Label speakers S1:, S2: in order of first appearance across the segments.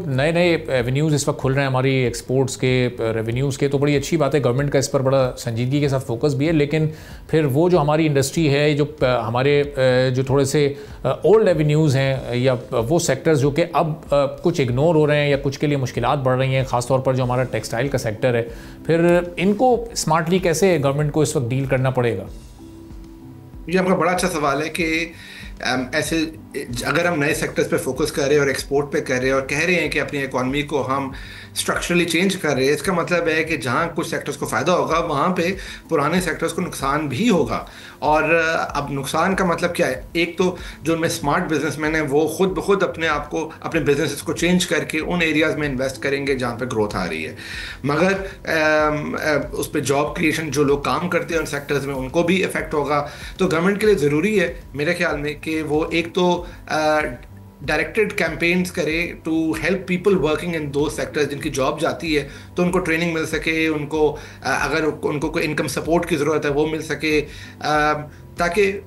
S1: نئے نئے ایونیوز اس وقت کھل رہے ہیں ہماری ایکسپورٹس کے ریونیوز کے، تو بڑی اچھی بات ہے، گورنمنٹ کا اس پر بڑا سنجیدگی کے ساتھ فوکس بھی ہے. لیکن پھر وہ جو ہماری انڈسٹری ہے، جو ہمارے جو تھوڑے سے اولڈ ایونیوز ہیں یا وہ سیکٹرز جو کہ اب کچھ اگنور ہو رہے ہیں یا کچھ کے لیے مشکلات بڑھ رہی ہیں، خاص طور پر جو ہمارا ٹیکسٹائل کا سیکٹر ہے، پھر ان کو اسمارٹلی کیسے گورنمنٹ کو اس وقت ڈیل کرنا پڑے گا؟
S2: یہ آپ کا بڑا اچھا سوال ہے کہ ایسے اگر ہم نئے سیکٹرز پہ فوکس کر رہے ہیں اور ایکسپورٹ پہ کر رہے ہیں اور کہہ رہے ہیں کہ اپنی اکانومی کو ہم اسٹرکچرلی چینج کر رہے ہیں، اس کا مطلب ہے کہ جہاں کچھ سیکٹرز کو فائدہ ہوگا وہاں پہ پرانے سیکٹرز کو نقصان بھی ہوگا. اور اب نقصان کا مطلب کیا ہے؟ ایک تو جو میں اسمارٹ بزنس مین ہیں وہ خود بخود اپنے آپ کو، اپنے بزنس کو چینج کر کے ان ایریاز میں انویسٹ کریں گے جہاں پہ گروتھ آ رہی ہے، مگر اس پہ جاب کریشن جو لوگ کام کرتے ہیں ان سیکٹرز میں ان کو بھی افیکٹ ہوگا. تو گورنمنٹ کے لیے ضروری ہے میرے خیال میں کہ وہ ایک تو ڈائریکٹڈ کیمپینز کرے to help people working in those sectors جن کی جاب جاتی ہے، تو ان کو ٹریننگ مل سکے، ان کو اگر ان کو کوئی انکم سپورٹ کی ضرورت ہے وہ مل سکے، تاکہ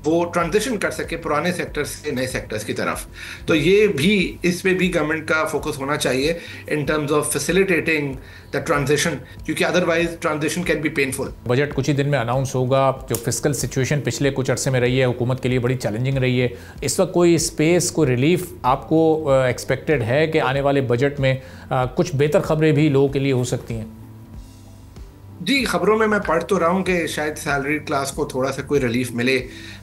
S2: وہ ٹرانزیشن کر سکے پرانے سیکٹر سے نئے سیکٹرز کی طرف. تو یہ بھی اس پہ بھی گورنمنٹ کا فوکس ہونا چاہیے in terms of facilitating the transition, کیونکہ otherwise transition can be painful.
S1: Budget کچھ ہی دن میں اناؤنس ہوگا. جو فسکل سچویشن پچھلے کچھ عرصے میں رہی ہے حکومت کے لیے بڑی چیلنجنگ رہی ہے، اس وقت کوئی اسپیس، کوئی ریلیف آپ کو ایکسپیکٹڈ ہے کہ آنے والے بجٹ میں کچھ بہتر خبریں بھی لوگوں کے لیے ہو سکتی ہیں؟
S2: جی، خبروں میں پڑھ تو رہا ہوں کہ شاید سیلری کلاس کو تھوڑا سا کوئی ریلیف ملے.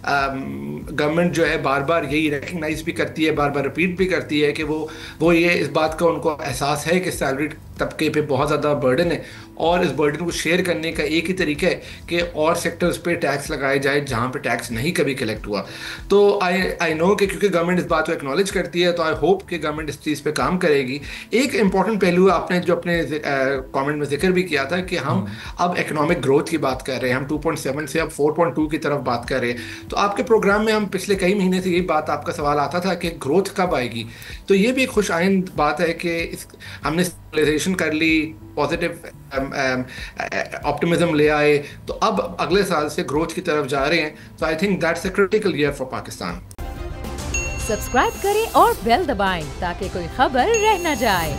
S2: گورنمنٹ جو ہے بار بار یہی ریکگنائز بھی کرتی ہے، بار بار ریپیٹ بھی کرتی ہے کہ وہ یہ اس بات کا ان کو احساس ہے کہ سیلری طبقے پہ بہت زیادہ برڈن ہے، اور اس برڈن کو شیئر کرنے کا ایک ہی طریقہ ہے کہ اور سیکٹرز پہ ٹیکس لگائے جائے جہاں پہ ٹیکس نہیں کبھی کلیکٹ ہوا. تو آئی نو کہ کیونکہ گورنمنٹ اس بات کو ایکنالج کرتی ہے، تو آئی ہوپ کہ گورنمنٹ اس چیز پہ کام کرے گی. ایک امپورٹنٹ پہلو آپ نے جو اپنے کامنٹ میں ذکر بھی کیا تھا کہ ہم اب اکنامک گروتھ کی بات کر رہے ہیں، ہم 2.7 سے اب 4.2 کی طرف بات کر رہے ہیں. تو آپ کے پروگرام میں ہم پچھلے کئی مہینے سے یہی بات، آپ کا سوال آتا تھا کہ گروتھ کب آئے گی. تو یہ بھی ایک خوش آئند بات ہے کہ ہم نے اسٹیبلائزیشن کر لی، پازیٹیو آپٹمزم لے آئے، تو اب اگلے سال سے گروتھ کی طرف جا رہے ہیں. تو I think that's a critical year for Pakistan.
S3: Subscribe کریں اور بیل دبائیں تاکہ کوئی خبر رہ نہ جائے.